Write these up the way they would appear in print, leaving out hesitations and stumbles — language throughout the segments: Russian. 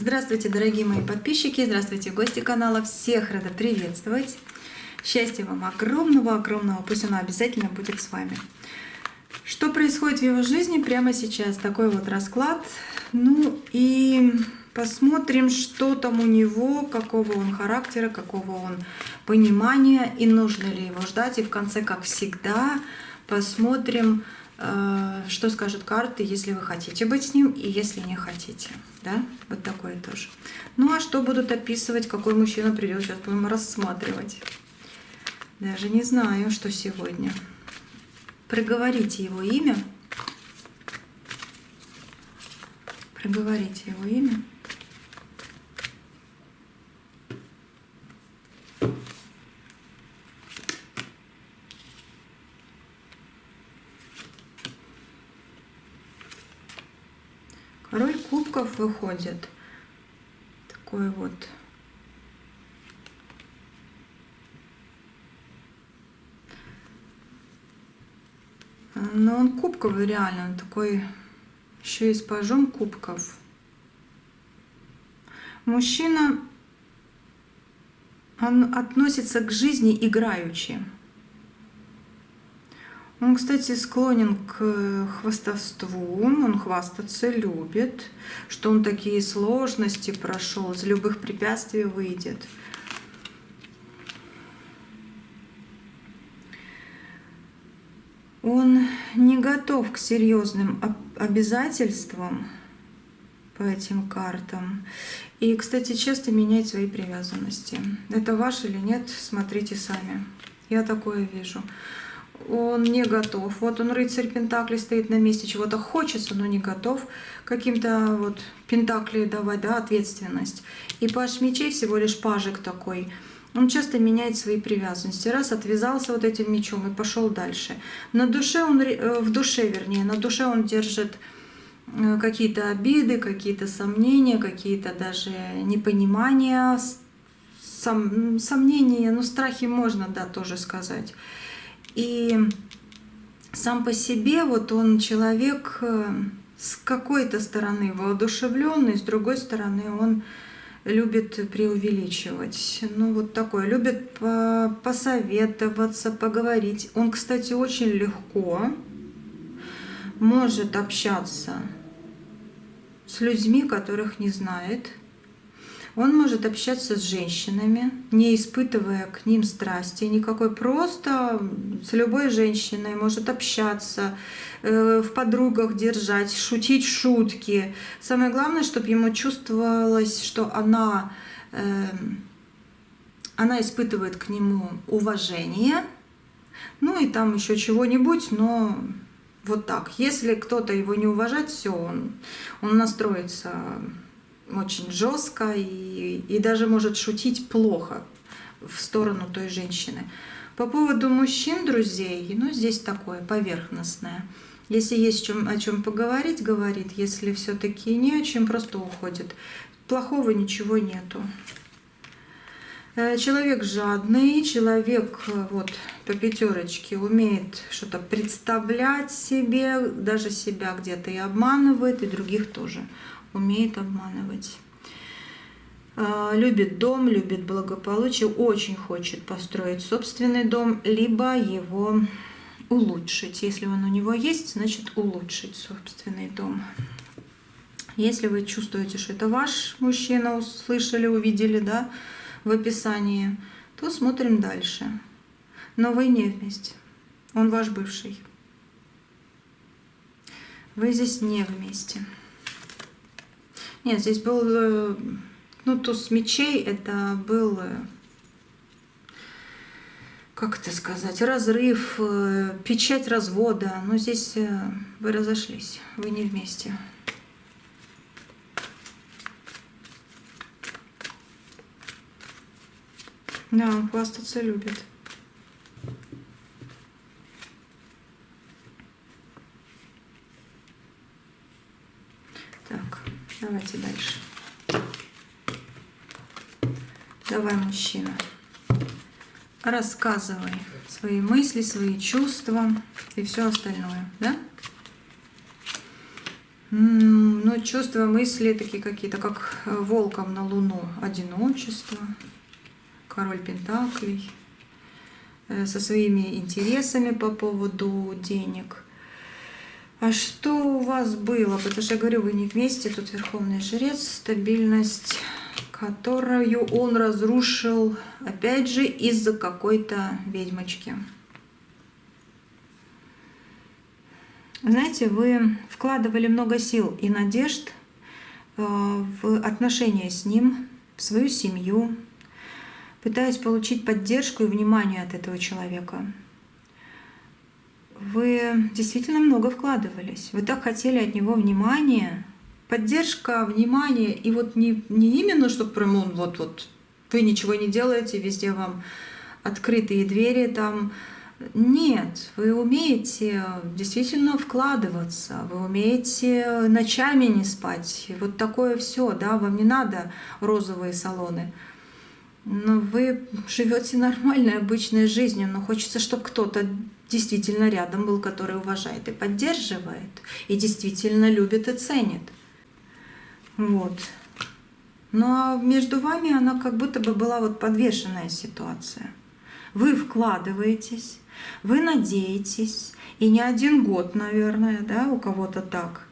Здравствуйте, дорогие мои подписчики, здравствуйте, гости канала. Всех рада приветствовать. Счастья вам огромного, пусть оно обязательно будет с вами. Что происходит в его жизни прямо сейчас? Такой вот расклад. Ну и посмотрим, что там у него, какого он характера, какого он понимания и нужно ли его ждать. И в конце, как всегда, посмотрим, что скажут карты, если вы хотите быть с ним и если не хотите. Да? Вот такое тоже. Ну а что будут описывать, какой мужчина придет, сейчас будем рассматривать. Даже не знаю, что сегодня. Проговорите его имя. Проговорите его имя. Король кубков выходит. Такой вот. Но он кубковый реально, он такой еще и с пажом кубков. Мужчина, он относится к жизни играючи. Он, кстати, склонен к хвастовству, он хвастаться любит, что он такие сложности прошел, из любых препятствий выйдет. Он не готов к серьезным обязательствам по этим картам. И, кстати, часто меняет свои привязанности. Это ваш или нет, смотрите сами. Я такое вижу. Он не готов. Вот он, рыцарь пентаклей, стоит на месте, чего-то хочется, но не готов каким-то вот пентакли давать, да, ответственность. И паж мечей всего лишь пажик такой. Он часто меняет свои привязанности. Раз отвязался вот этим мечом и пошел дальше. На душе он, в душе, вернее, на душе он держит какие-то обиды, какие-то сомнения, какие-то даже непонимания, сомнения, ну, страхи можно, да, тоже сказать. И сам по себе вот он человек с какой-то стороны воодушевленный, с другой стороны он любит преувеличивать. Ну вот такой, любит посоветоваться, поговорить. Он, кстати, очень легко может общаться с людьми, которых не знает. Он может общаться с женщинами, не испытывая к ним страсти никакой, просто с любой женщиной может общаться, в подругах держать, шутить шутки. Самое главное, чтобы ему чувствовалось, что она испытывает к нему уважение, ну и там еще чего-нибудь, но вот так. Если кто-то его не уважает, все, он настроится очень жестко и даже может шутить плохо в сторону той женщины. По поводу мужчин, друзей, ну здесь такое поверхностное. Если есть о чем поговорить, говорит. Если все-таки не о чем, просто уходит. Плохого ничего нету. Человек жадный, человек вот по пятерочке умеет что-то представлять себе, даже себя где-то и обманывает, и других тоже умеет обманывать. Любит дом, любит благополучие, очень хочет построить собственный дом, либо его улучшить. Если он у него есть, значит улучшить собственный дом. Если вы чувствуете, что это ваш мужчина, услышали, увидели, да, в описании, то смотрим дальше. Но вы не вместе. Он ваш бывший. Вы здесь не вместе. Нет, здесь был, ну, туз мечей, это был, как это сказать, разрыв, печать развода. Но здесь вы разошлись, вы не вместе. Да, он хвастаться любит. Так, давайте дальше. Давай, мужчина, рассказывай свои мысли, свои чувства и все остальное, да? Ну, Ну, чувства, мысли такие какие-то, как волком на луну. Одиночество, король пентаклей, со своими интересами по поводу денег. А что у вас было? Потому что я говорю, вы не вместе, тут верховный жрец, стабильность, которую он разрушил, опять же, из-за какой-то ведьмочки. Знаете, вы вкладывали много сил и надежд в отношения с ним, в свою семью, пытаясь получить поддержку и внимание от этого человека. Вы действительно много вкладывались. Вы так хотели от него внимания, поддержка, внимание. И вот не именно, чтобы прям он вот вы ничего не делаете, везде вам открытые двери там. Нет, вы умеете действительно вкладываться, вы умеете ночами не спать. Вот такое все, да, вам не надо розовые салоны. Но вы живете нормальной, обычной жизнью, но хочется, чтобы кто-то действительно рядом был, который уважает и поддерживает, и действительно любит и ценит. Вот. Ну а между вами она как будто бы была вот подвешенная ситуация. Вы вкладываетесь, вы надеетесь, и не один год, наверное, да, у кого-то так,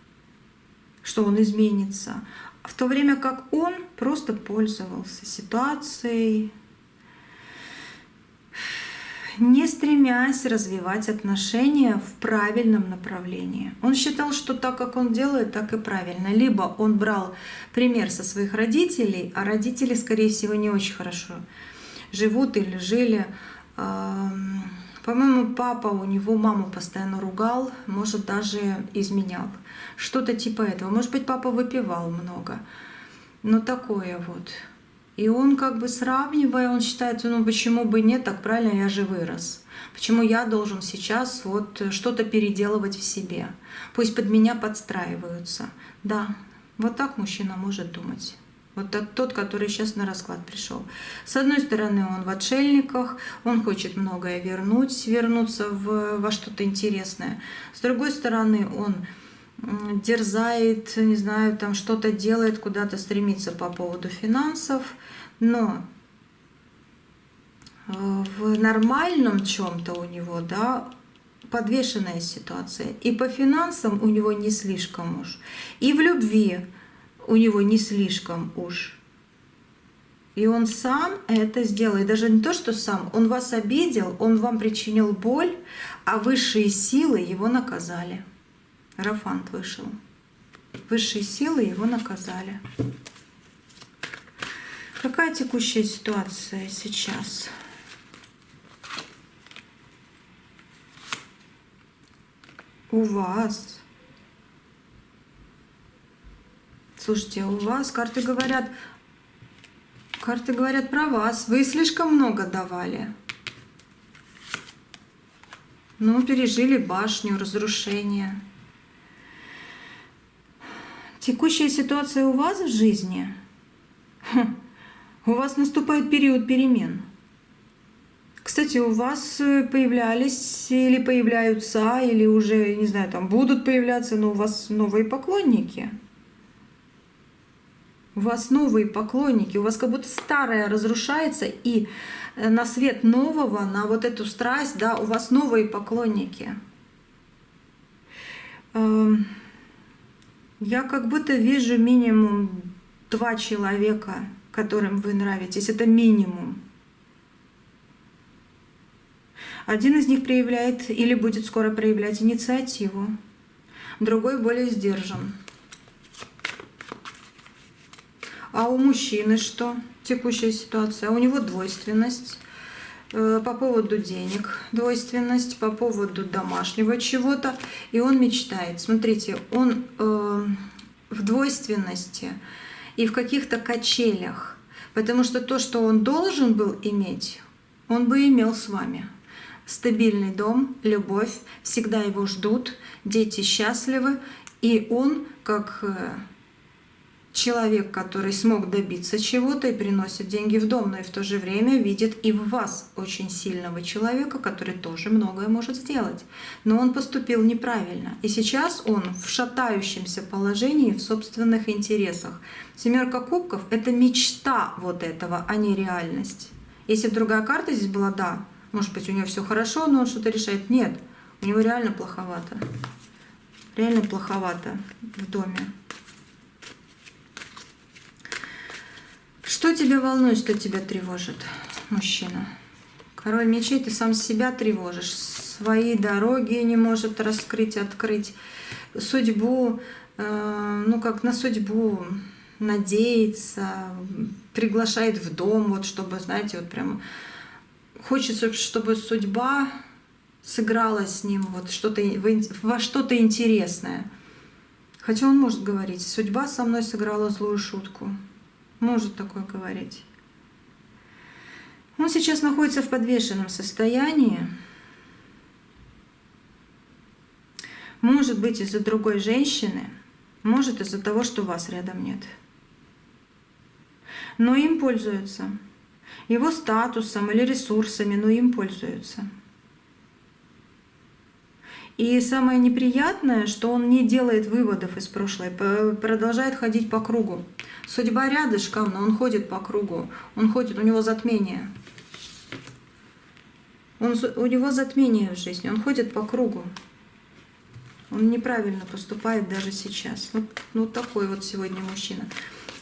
что он изменится, в то время как он просто пользовался ситуацией, не стремясь развивать отношения в правильном направлении. Он считал, что так, как он делает, так и правильно. Либо он брал пример со своих родителей, а родители, скорее всего, не очень хорошо живут или жили. По-моему, папа у него маму постоянно ругал, может, даже изменял. Что-то типа этого. Может быть, папа выпивал много. Но такое вот. И он как бы сравнивая, он считает, ну почему бы нет, так правильно, я же вырос. Почему я должен сейчас вот что-то переделывать в себе? Пусть под меня подстраиваются. Да, вот так мужчина может думать. Вот тот, который сейчас на расклад пришел. С одной стороны, он в отшельниках, он хочет многое вернуться во что-то интересное. С другой стороны, он дерзает, не знаю, там что-то делает, куда-то стремится по поводу финансов, но в нормальном чем-то у него, да, подвешенная ситуация. И по финансам у него не слишком уж, и в любви у него не слишком уж. И он сам это сделал. И даже не то, что сам, он вас обидел, он вам причинил боль, а высшие силы его наказали. Иерофант вышел. Высшие силы его наказали. Какая текущая ситуация сейчас? У вас. Слушайте, у вас карты говорят про вас. Вы слишком много давали. Ну, пережили башню, разрушение. Текущая ситуация у вас в жизни? У вас наступает период перемен. Кстати, у вас появлялись или появляются, или уже, не знаю, там будут появляться, но у вас новые поклонники. У вас новые поклонники, у вас как будто старое разрушается, и на свет нового, на вот эту страсть, да, у вас новые поклонники. Я как будто вижу минимум 2 человека, которым вы нравитесь. Это минимум. Один из них проявляет или будет скоро проявлять инициативу, другой более сдержан. А у мужчины что? Текущая ситуация. У него двойственность по поводу денег, двойственность по поводу домашнего чего-то. И он мечтает. Смотрите, он в двойственности и в каких-то качелях. Потому что то, что он должен был иметь, он бы имел с вами. Стабильный дом, любовь, всегда его ждут, дети счастливы. И он, как человек, который смог добиться чего-то и приносит деньги в дом, но и в то же время видит и в вас очень сильного человека, который тоже многое может сделать. Но он поступил неправильно. И сейчас он в шатающемся положении в собственных интересах. Семерка кубков — это мечта вот этого, а не реальность. Если бы другая карта здесь была, да, может быть, у него все хорошо, но он что-то решает. Нет, у него реально плоховато. Реально плоховато в доме. Что тебя волнует, что тебя тревожит, мужчина? Король мечей, ты сам себя тревожишь. Свои дороги не может раскрыть, открыть. Судьбу, ну как на судьбу надеется, приглашает в дом, вот чтобы, знаете, вот прям хочется, чтобы судьба сыграла с ним вот что-то, во что-то интересное. Хотя он может говорить, судьба со мной сыграла злую шутку. Может такое говорить. Он сейчас находится в подвешенном состоянии. Может быть, из-за другой женщины, может из-за того, что вас рядом нет. Но им пользуются. Его статусом или ресурсами, но им пользуются. И самое неприятное, что он не делает выводов из прошлого, продолжает ходить по кругу. Судьба рядышком, но он ходит по кругу. Он ходит, у него затмение. У него затмение в жизни, он ходит по кругу. Он неправильно поступает даже сейчас. Вот такой вот сегодня мужчина.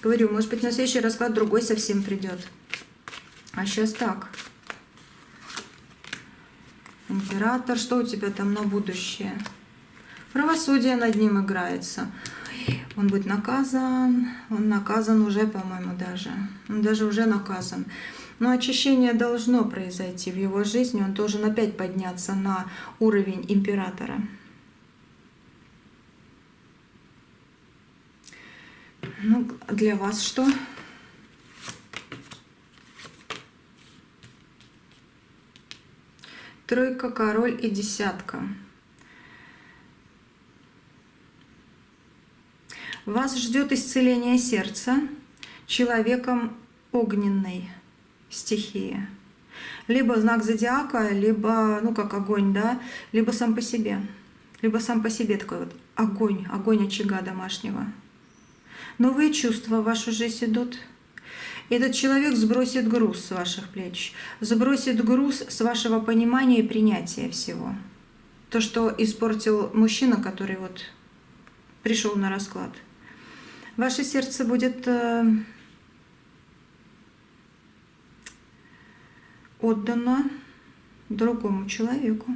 Говорю, может быть, на следующий расклад другой совсем придет. А сейчас так. Император, что у тебя там на будущее? Правосудие над ним играется. Он будет наказан. Он наказан уже, по-моему, даже. Он даже уже наказан. Но очищение должно произойти в его жизни. Он должен опять подняться на уровень императора. Ну, для вас что? Тройка, король и десятка. Вас ждет исцеление сердца человеком огненной стихии. Либо знак зодиака, либо, ну как огонь, да, либо сам по себе. Либо сам по себе такой вот огонь, огонь очага домашнего. Новые чувства в вашу жизнь идут. Этот человек сбросит груз с ваших плеч, сбросит груз с вашего понимания и принятия всего. То, что испортил мужчина, который вот пришел на расклад. Ваше сердце будет отдано другому человеку.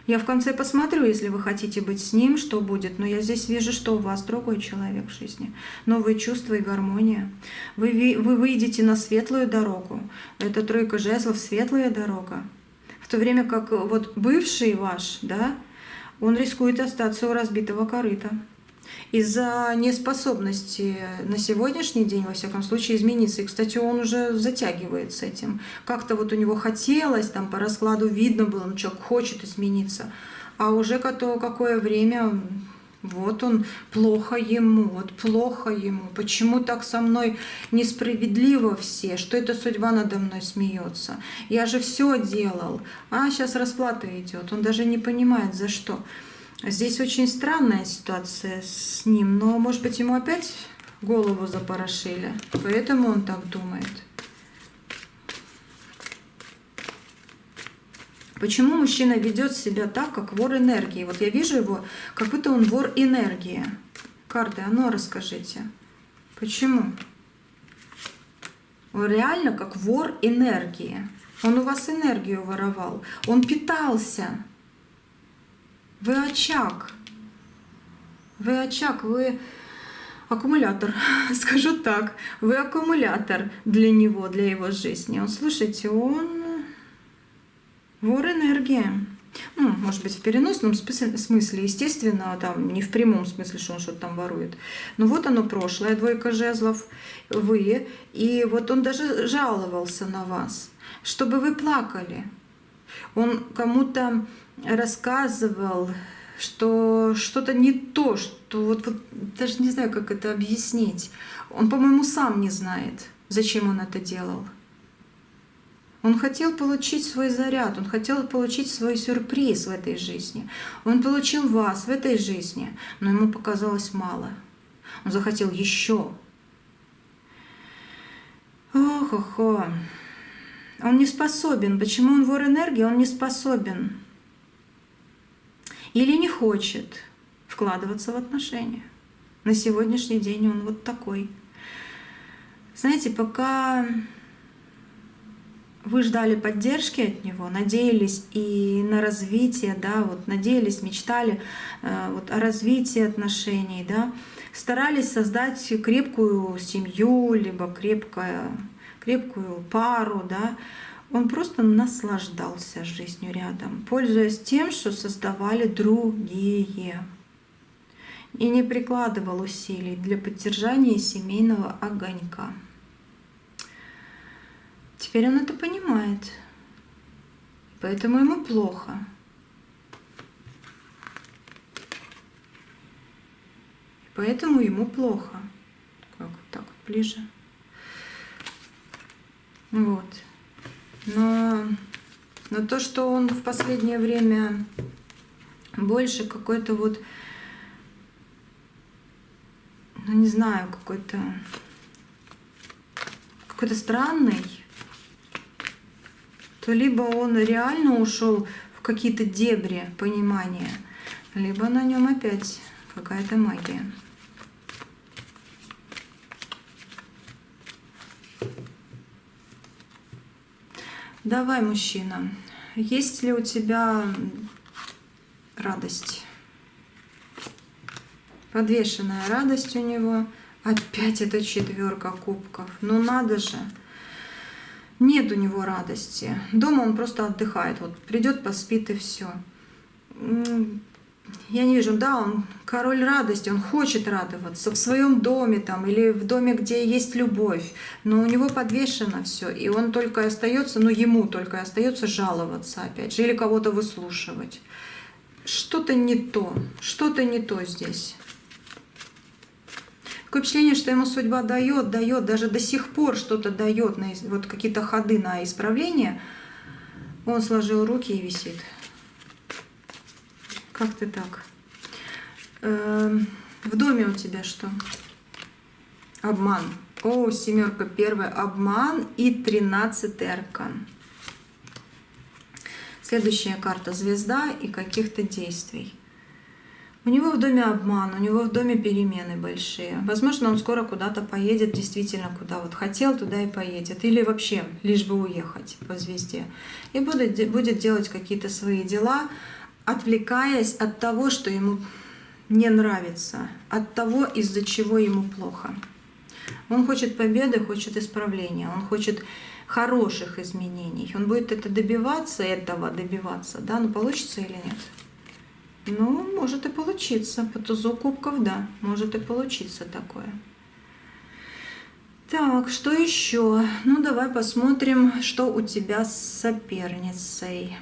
Я в конце посмотрю, если вы хотите быть с ним, что будет. Но я здесь вижу, что у вас другой человек в жизни. Новые чувства и гармония. Вы выйдете на светлую дорогу. Это тройка жезлов, светлая дорога. В то время как вот бывший ваш, да, он рискует остаться у разбитого корыта. Из-за неспособности на сегодняшний день, во всяком случае, измениться. И, кстати, он уже затягивает с этим. Как-то вот у него хотелось, там по раскладу видно было, ну, человек хочет измениться. А уже какое время, вот он, плохо ему, вот плохо ему. Почему так со мной несправедливо все? Что эта судьба надо мной смеется? Я же все делал. А сейчас расплата идет. Он даже не понимает, за что. Здесь очень странная ситуация с ним, но, может быть, ему опять голову запорошили, поэтому он так думает. Почему мужчина ведет себя так, как вор энергии? Вот я вижу его, как будто он вор энергии. Карты, а ну расскажите. Почему? Он реально как вор энергии. Он у вас энергию воровал. Он питался. Вы очаг. Вы очаг, вы аккумулятор, скажу так. Вы аккумулятор для него, для его жизни. Он, слушайте, он вор энергии. Ну, может быть, в переносном смысле, естественно, там не в прямом смысле, что он что-то там ворует. Но вот оно прошлое, двойка жезлов, вы. И вот он даже жаловался на вас, чтобы вы плакали. Он кому-то рассказывал что что-то не то, что вот даже не знаю, как это объяснить. Он, по-моему, сам не знает, зачем он это делал. Он хотел получить свой заряд, он хотел получить свой сюрприз в этой жизни. Он получил вас в этой жизни, но ему показалось мало. Он захотел еще. Ох-охо. Он не способен. Почему он вор энергии? Он не способен. Или не хочет вкладываться в отношения. На сегодняшний день он вот такой. Знаете, пока вы ждали поддержки от него, надеялись и на развитие, да, вот надеялись, мечтали вот о развитии отношений, да, старались создать крепкую семью, либо крепкую пару, да, он просто наслаждался жизнью рядом, пользуясь тем, что создавали другие. И не прикладывал усилий для поддержания семейного огонька. Теперь он это понимает, поэтому ему плохо. Поэтому ему плохо. Как вот так вот ближе. Вот. Но то, что он в последнее время больше какой-то вот, ну не знаю, какой-то странный, то либо он реально ушел в какие-то дебри понимания, либо на нем опять какая-то магия. Давай, мужчина, есть ли у тебя радость? Подвешенная радость у него. Опять эта 4 кубков. Ну надо же. Нет у него радости. Дома он просто отдыхает. Вот придет, поспит и все. Я не вижу, да, он король радости, он хочет радоваться в своем доме там или в доме, где есть любовь, но у него подвешено все, и он только остается, ну ему только остается жаловаться опять же или кого-то выслушивать. Что-то не то здесь. Такое впечатление, что ему судьба дает, даже до сих пор что-то дает, вот какие-то ходы на исправление. Он сложил руки и висит. Как ты так? В доме у тебя что? Обман. О, 7 первая, обман и 13-й аркан. Следующая карта — звезда и каких-то действий. У него в доме обман, у него в доме перемены большие. Возможно, он скоро куда-то поедет, действительно, куда вот хотел, туда и поедет. Или вообще, лишь бы уехать по звезде. И будет делать какие-то свои дела, отвлекаясь от того, что ему не нравится, от того, из-за чего ему плохо. Он хочет победы, хочет исправления, он хочет хороших изменений. Он будет этого добиваться, да, но получится или нет? Ну, может и получиться. По тузу кубков, да, может и получиться такое. Так, что еще? Ну, давай посмотрим, что у тебя с соперницей.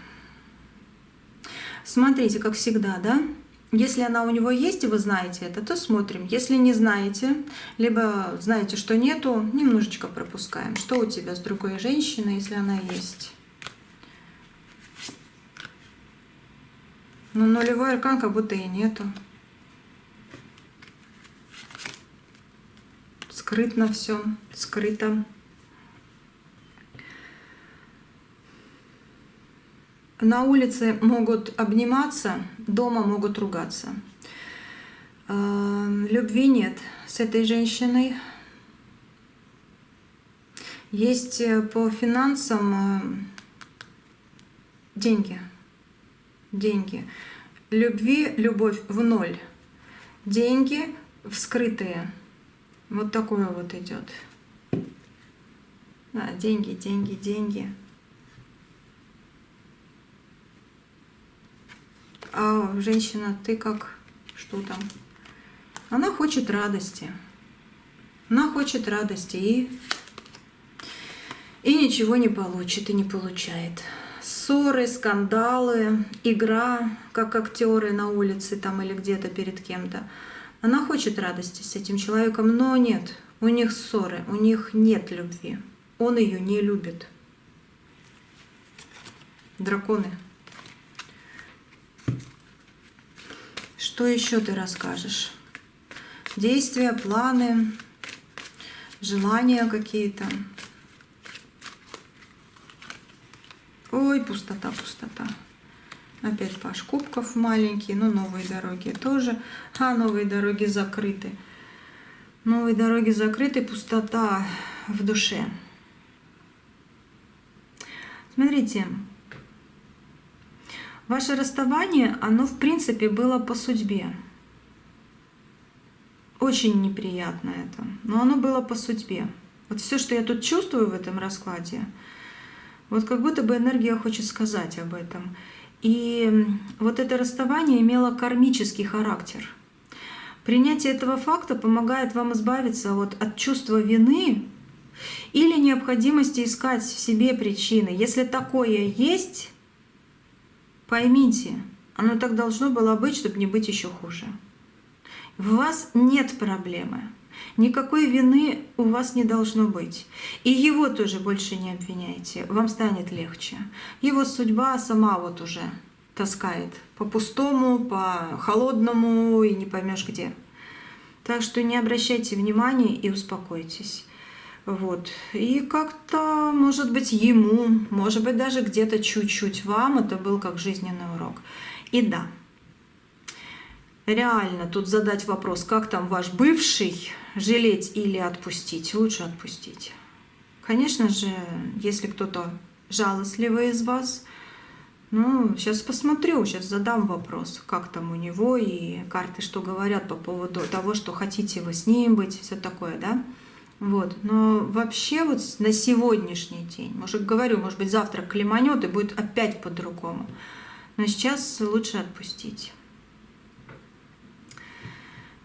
Смотрите, как всегда, да? Если она у него есть, и вы знаете это, то смотрим. Если не знаете, либо знаете, что нету, немножечко пропускаем. Что у тебя с другой женщиной, если она есть? Ну, нулевой аркан как будто и нету. Скрытно все, скрыто. На улице могут обниматься, дома могут ругаться. Любви нет с этой женщиной. Есть по финансам деньги. Любовь в ноль. Деньги вскрытые. Вот такое вот идет. Да, деньги. А женщина, ты как? Что там? Она хочет радости. И ничего не получит, и не получает. ссоры, скандалы, игра, как актеры на улице там или где-то перед кем-то. Она хочет радости с этим человеком, но нет, у них ссоры, у них нет любви. Он ее не любит. Драконы. Что еще ты расскажешь? Действия, планы, желания какие-то. Ой, пустота, пустота. Опять паш кубков маленький, но новые дороги тоже. А, новые дороги закрыты. Новые дороги закрыты, пустота в душе. Смотрите, ваше расставание, оно в принципе было по судьбе. Очень неприятно это, но оно было по судьбе. Вот все, что я тут чувствую в этом раскладе, вот как будто бы энергия хочет сказать об этом. И вот это расставание имело кармический характер. Принятие этого факта помогает вам избавиться вот от чувства вины или необходимости искать в себе причины. Если такое есть, поймите, оно так должно было быть, чтобы не быть еще хуже. В вас нет проблемы. Никакой вины у вас не должно быть. И его тоже больше не обвиняйте. Вам станет легче. Его судьба сама вот уже таскает по пустому, по холодному и не поймешь где. Так что не обращайте внимания и успокойтесь. Вот. И как-то, может быть, ему, может быть, даже где-то чуть-чуть вам это был как жизненный урок. И да, реально тут задать вопрос, как там ваш бывший, жалеть или отпустить? Лучше отпустить. Конечно же, если кто-то жалостливый из вас, ну, сейчас посмотрю, сейчас задам вопрос, как там у него, и карты что говорят по поводу того, что хотите вы с ним быть, все такое, да? Вот. Но вообще вот на сегодняшний день, может, говорю, может быть, завтра клеманет и будет опять по-другому. Но сейчас лучше отпустить.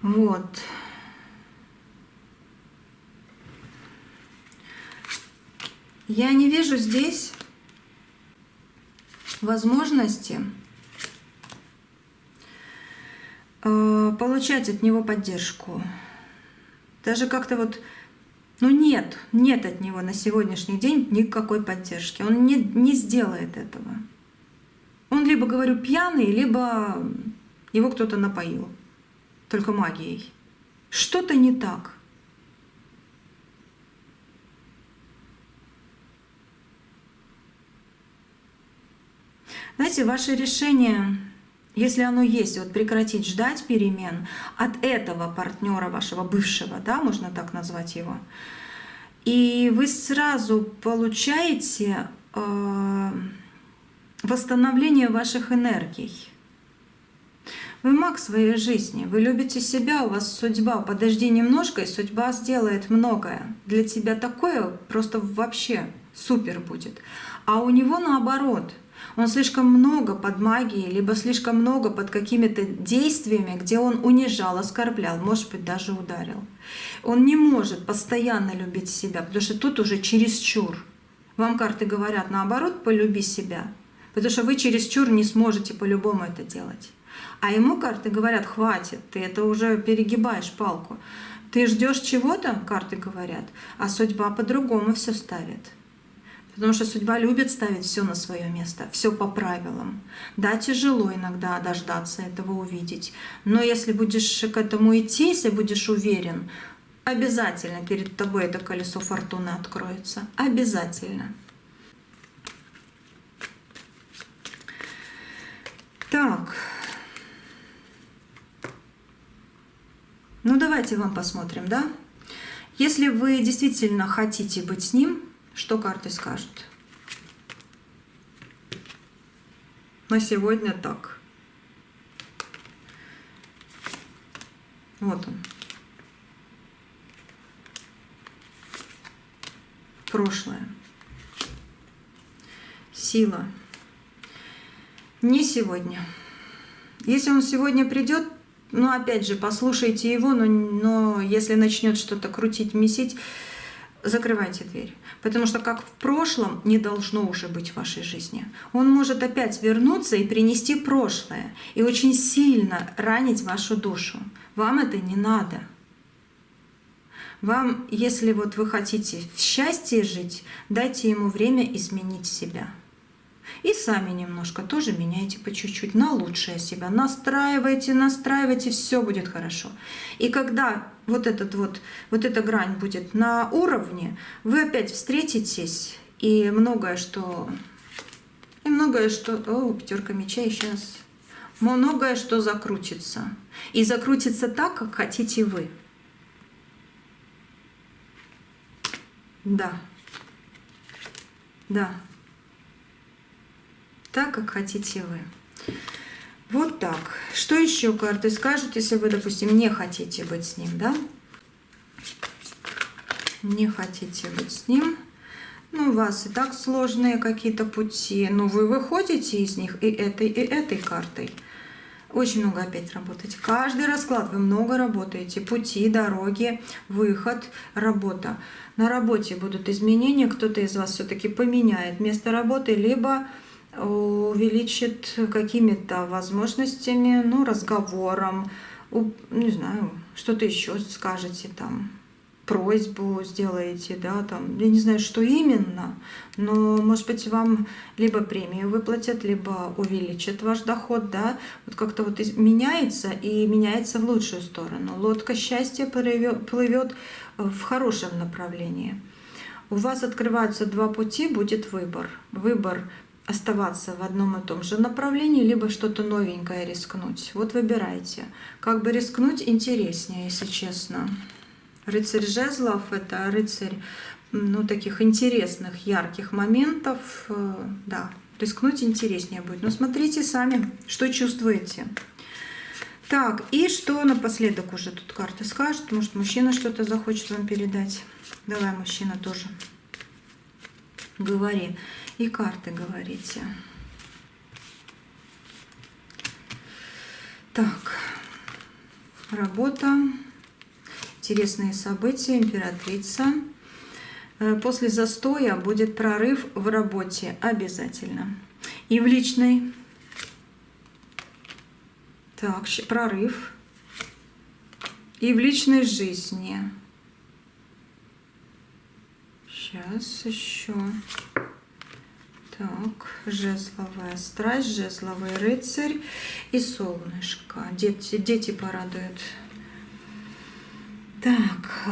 Вот. Я не вижу здесь возможности получать от него поддержку. Даже как-то вот, ну нет от него на сегодняшний день никакой поддержки. Он не сделает этого. Он либо, говорю, пьяный, либо его кто-то напоил. Только магией. Что-то не так. Знаете, ваше решение, если оно есть, вот прекратить ждать перемен от этого партнера вашего бывшего, да, можно так назвать его, и вы сразу получаете восстановление ваших энергий. Вы маг своей жизни, вы любите себя, у вас судьба. Подожди немножко, и судьба сделает многое. Для тебя такое просто вообще супер будет. А у него наоборот. Он слишком много под магией, либо слишком много под какими-то действиями, где он унижал, оскорблял, может быть, даже ударил. Он не может постоянно любить себя, потому что тут уже чересчур. Вам карты говорят наоборот, полюби себя, потому что вы чересчур не сможете по-любому это делать. А ему карты говорят, хватит, ты это уже перегибаешь палку. Ты ждешь чего-то, карты говорят, а судьба по-другому все ставит. Потому что судьба любит ставить все на свое место, все по правилам. Да, тяжело иногда дождаться этого, увидеть. Но если будешь к этому идти, если будешь уверен, обязательно перед тобой это колесо фортуны откроется. Обязательно. Так. Ну, давайте вам посмотрим, да? Если вы действительно хотите быть с ним, что карты скажут? На сегодня так. Вот он. Прошлое. Сила. Не сегодня. Если он сегодня придет, ну опять же, послушайте его, но если начнет что-то крутить, месить, закрывайте дверь. Потому что как в прошлом не должно уже быть в вашей жизни. Он может опять вернуться и принести прошлое. И очень сильно ранить вашу душу. Вам это не надо. Вам, если вот вы хотите в счастье жить, дайте ему время изменить себя. И сами немножко тоже меняйте по чуть-чуть на лучшее себя. Настраивайте, настраивайте, все будет хорошо. И когда вот эта грань будет на уровне, вы опять встретитесь, и многое что... О, пятерка мечей сейчас. Многое что закрутится. И закрутится так, как хотите вы. Да. Да. Так, как хотите вы. Вот так. Что еще карты скажут, если вы, допустим, не хотите быть с ним, да? Не хотите быть с ним. Ну, у вас и так сложные какие-то пути. Но вы выходите из них и этой картой. Очень много опять работаете. Каждый расклад вы много работаете. Пути, дороги, выход, работа. На работе будут изменения. Кто-то из вас все-таки поменяет место работы, либо увеличит какими-то возможностями, ну, разговором, не знаю, что-то еще скажете там, просьбу сделаете, да, там, я не знаю, что именно, но, может быть, вам либо премию выплатят, либо увеличат ваш доход, да, вот как-то вот меняется и меняется в лучшую сторону. Лодка счастья плывет в хорошем направлении. У вас открываются два пути, будет выбор. Выбор оставаться в одном и том же направлении, либо что-то новенькое рискнуть. Вот выбирайте. Как бы рискнуть интереснее, если честно. Рыцарь жезлов — это рыцарь, ну, таких интересных, ярких моментов. Да, рискнуть интереснее будет. Но смотрите сами, что чувствуете. Так, и что напоследок уже тут карты скажут. Может, мужчина что-то захочет вам передать. Давай, мужчина, тоже говори. И карты говорите. Так, работа, интересные события, императрица. После застоя будет прорыв в работе обязательно. И в личной. Так, прорыв. И в личной жизни. Сейчас еще. Так, жезловая страсть, жезловый рыцарь и солнышко. Дети порадуют. Так.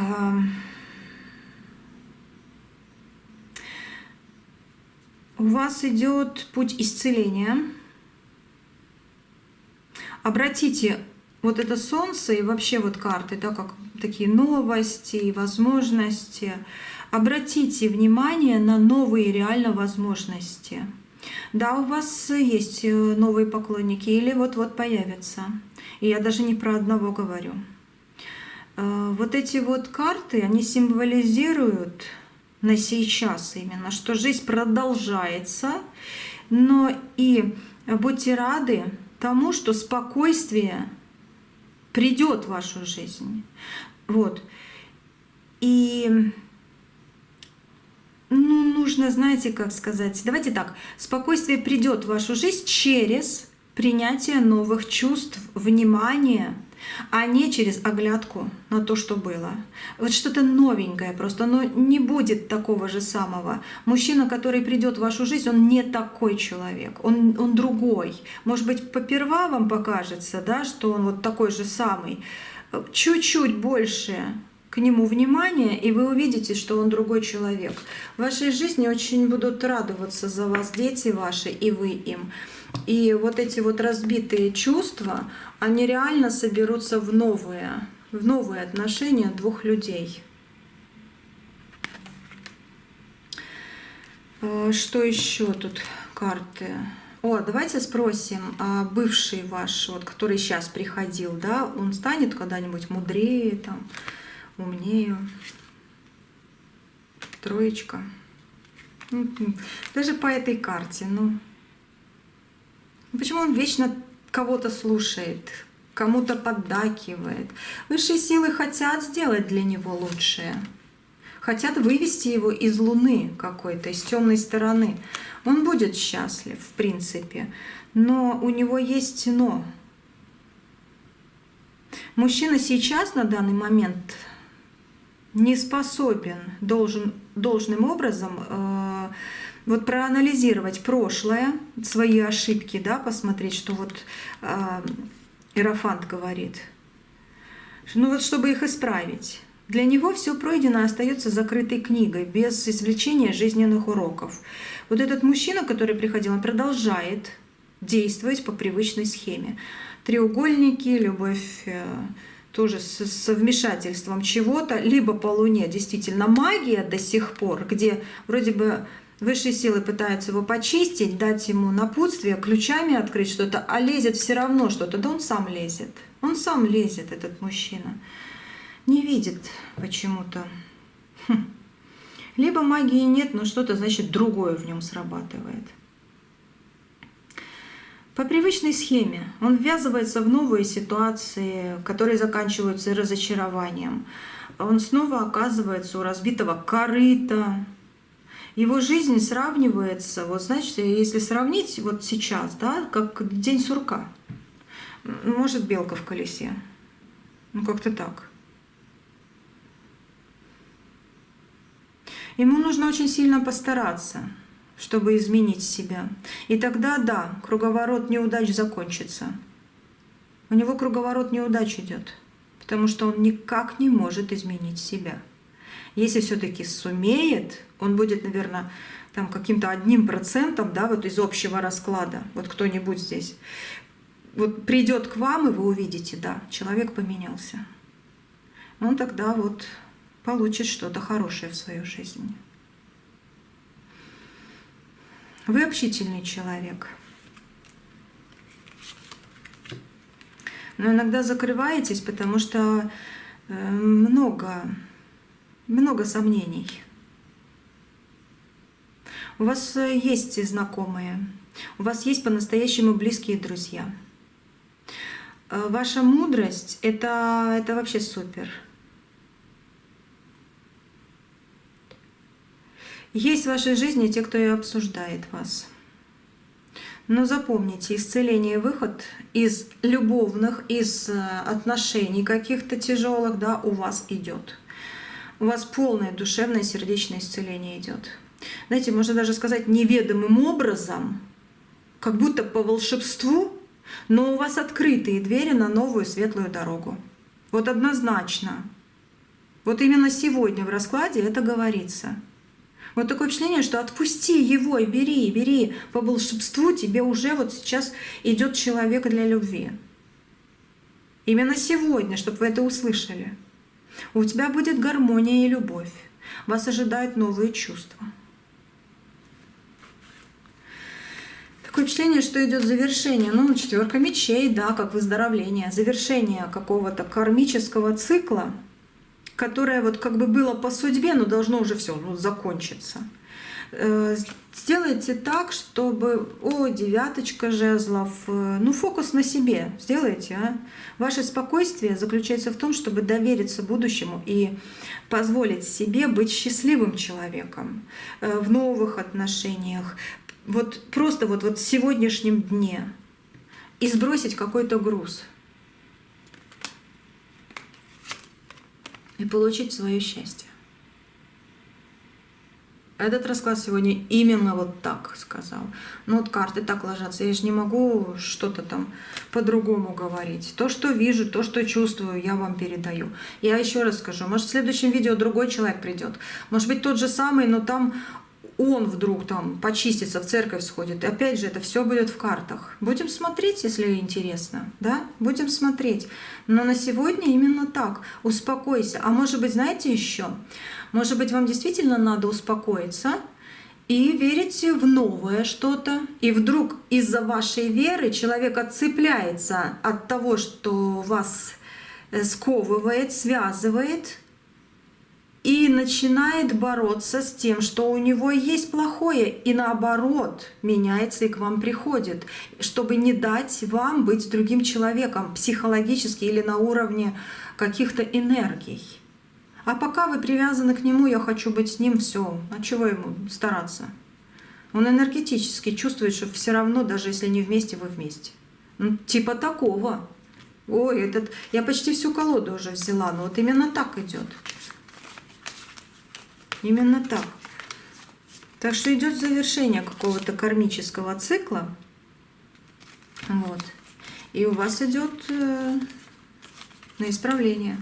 У вас идет путь исцеления. Обратите вот это солнце и вообще вот карты, да, как такие новости и возможности. Обратите внимание на новые реально возможности. Да, у вас есть новые поклонники или вот-вот появятся. И я даже не про одного говорю. Вот эти вот карты, они символизируют на сейчас именно, что жизнь продолжается, но и будьте рады тому, что спокойствие придет в вашу жизнь. Вот. И нужно, знаете, как сказать, давайте так, спокойствие придет в вашу жизнь через принятие новых чувств, внимания, а не через оглядку на то, что было. Вот что-то новенькое просто, но не будет такого же самого. Мужчина, который придет в вашу жизнь, он не такой человек, он другой. Может быть, поперва вам покажется, да, что он вот такой же самый. Чуть-чуть больше к нему внимания, и вы увидите, что он другой человек. В вашей жизни очень будут радоваться за вас дети ваши, и вы им. И вот эти вот разбитые чувства, они реально соберутся в новые отношения двух людей. Что еще тут карты? О, давайте спросим, а бывший ваш, вот, который сейчас приходил, да, он станет когда-нибудь мудрее, там, умнее? Троечка. Даже по этой карте, ну... Почему он вечно кого-то слушает, кому-то поддакивает? Высшие силы хотят сделать для него лучшее. хотят вывести его из Луны какой-то, из темной стороны. Он будет счастлив, в принципе, но у него есть но. Мужчина сейчас, на данный момент, не способен должным образом вот проанализировать прошлое, свои ошибки, да, посмотреть, что вот Иерофант говорит. Ну вот чтобы их исправить. Для него все пройдено остается закрытой книгой, без извлечения жизненных уроков. Вот этот мужчина, который приходил, он продолжает действовать по привычной схеме. Треугольники, любовь тоже с вмешательством чего-то, либо по Луне действительно магия до сих пор, где вроде бы высшие силы пытаются его почистить, дать ему напутствие, ключами открыть что-то, а лезет все равно что-то. Да он сам лезет. Он сам лезет, этот мужчина. Не видит почему-то. Либо магии нет, но что-то, значит, другое в нем срабатывает. По привычной схеме он ввязывается в новые ситуации, которые заканчиваются разочарованием. Он снова оказывается у разбитого корыта. Его жизнь сравнивается, вот значит, если сравнить вот сейчас, да, как день сурка. Может, белка в колесе. Ну, как-то так. Ему нужно очень сильно постараться, чтобы изменить себя. И тогда, да, круговорот неудач закончится. У него круговорот неудач идет, потому что он никак не может изменить себя. Если все-таки сумеет, он будет, наверное, там каким-то 1%, да, вот из общего расклада, вот кто-нибудь здесь, вот придет к вам, и вы увидите, да, человек поменялся. Он тогда вот получит что-то хорошее в свою жизнь. Вы общительный человек. Но иногда закрываетесь, потому что много сомнений. У вас есть знакомые, у вас есть по-настоящему близкие друзья. Ваша мудрость — это вообще супер. Есть в вашей жизни те, кто и обсуждает вас. Но запомните, исцеление и выход из любовных, из отношений каких-то тяжелых, да, у вас идет. У вас полное душевное, сердечное исцеление идет. Знаете, можно даже сказать неведомым образом, как будто по волшебству, но у вас открытые двери на новую светлую дорогу. Вот однозначно. Вот именно сегодня в раскладе это говорится. Вот такое впечатление, что отпусти его и бери по волшебству, тебе уже вот сейчас идет человек для любви. Именно сегодня, чтобы вы это услышали. У тебя будет гармония и любовь. Вас ожидают новые чувства. Такое впечатление, что идет завершение. Ну, 4 мечей, да, как выздоровление. Завершение какого-то кармического цикла, которое вот как бы было по судьбе, но должно уже все закончиться. Сделайте так, чтобы, 9 жезлов, ну фокус на себе сделайте. Ваше спокойствие заключается в том, чтобы довериться будущему и позволить себе быть счастливым человеком в новых отношениях, вот просто вот в сегодняшнем дне и сбросить какой-то груз. И получить свое счастье. Этот расклад сегодня именно вот так сказал. Ну вот карты так ложатся, я же не могу что-то там по-другому говорить. То, что вижу, то, что чувствую, я вам передаю. Я еще раз скажу, может в следующем видео другой человек придет. Может быть тот же самый, но там он вдруг там почистится, в церковь сходит. И опять же, это все будет в картах. Будем смотреть, если интересно. Да? Будем смотреть. Но на сегодня именно так. Успокойся. А может быть, знаете еще? Может быть, вам действительно надо успокоиться и верить в новое что-то. И вдруг из-за вашей веры человек отцепляется от того, что вас сковывает, связывает, и начинает бороться с тем, что у него есть плохое, и наоборот меняется и к вам приходит, чтобы не дать вам быть другим человеком психологически или на уровне каких-то энергий. А пока вы привязаны к нему, я хочу быть с ним, все. А чего ему стараться? Он энергетически чувствует, что все равно, даже если не вместе, вы вместе. Ну, типа такого. Ой, этот... Я почти всю колоду уже взяла, но вот именно так идет. Именно так. Так что идет завершение какого-то кармического цикла. Вот. И у вас идет на исправление.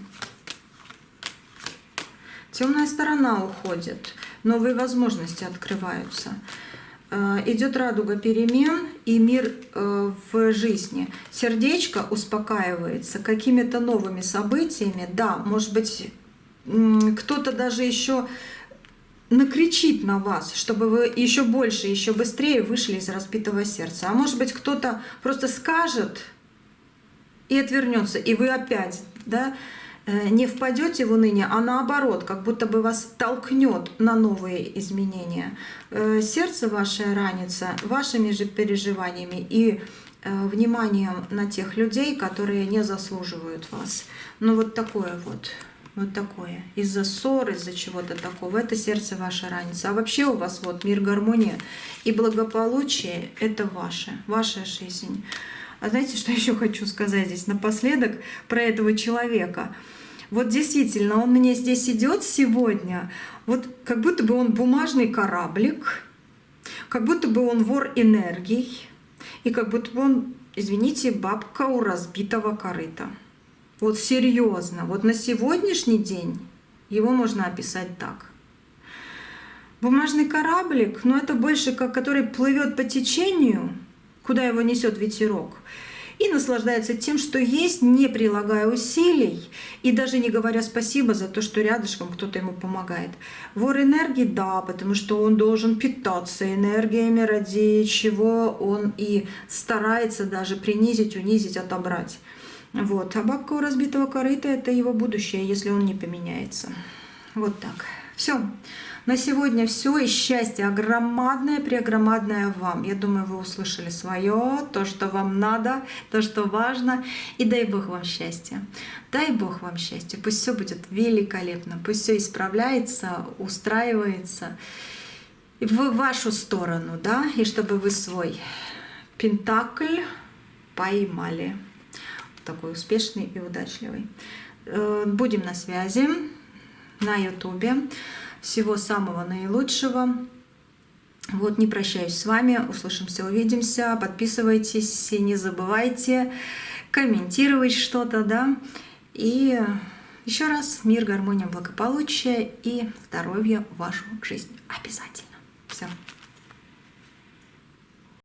Темная сторона уходит. Новые возможности открываются. Идет радуга перемен и мир в жизни. Сердечко успокаивается какими-то новыми событиями. Да, может быть, кто-то даже еще накричит на вас, чтобы вы еще больше, еще быстрее вышли из разбитого сердца. А может быть, кто-то просто скажет и отвернется, и вы опять, да, не впадете в уныние, а наоборот, как будто бы вас толкнет на новые изменения. Сердце ваше ранится вашими же переживаниями и вниманием на тех людей, которые не заслуживают вас. Ну вот такое вот. Вот такое. Из-за ссор, из-за чего-то такого. Это сердце ваше ранится. А вообще у вас вот мир, гармония и благополучие — это ваша жизнь. А знаете, что еще хочу сказать здесь напоследок про этого человека? Вот действительно, он мне здесь идет сегодня, вот как будто бы он бумажный кораблик, как будто бы он вор энергий, и как будто бы он, извините, бабка у разбитого корыта. Вот серьезно, вот на сегодняшний день его можно описать так. Бумажный кораблик, но это больше как который плывет по течению, куда его несет ветерок, и наслаждается тем, что есть, не прилагая усилий и даже не говоря спасибо за то, что рядышком кто-то ему помогает. Вор энергии, да, потому что он должен питаться энергиями, ради чего он и старается даже принизить, унизить, отобрать. Вот. А бабка у разбитого корыта — это его будущее, если он не поменяется. Вот так. Все. На сегодня все. И счастье огромадное, прегромадное вам. Я думаю, вы услышали свое, то, что вам надо, то, что важно. И дай Бог вам счастья. Дай Бог вам счастья. Пусть все будет великолепно. Пусть все исправляется, устраивается в вашу сторону, да, и чтобы вы свой пентакль поймали. Такой успешный и удачливый. Будем на связи на Ютубе. Всего самого наилучшего. Вот, не прощаюсь с вами. Услышимся, увидимся. Подписывайтесь и не забывайте комментировать что-то, да. И еще раз мир, гармония, благополучие и здоровье в вашу жизнь. Обязательно. Все.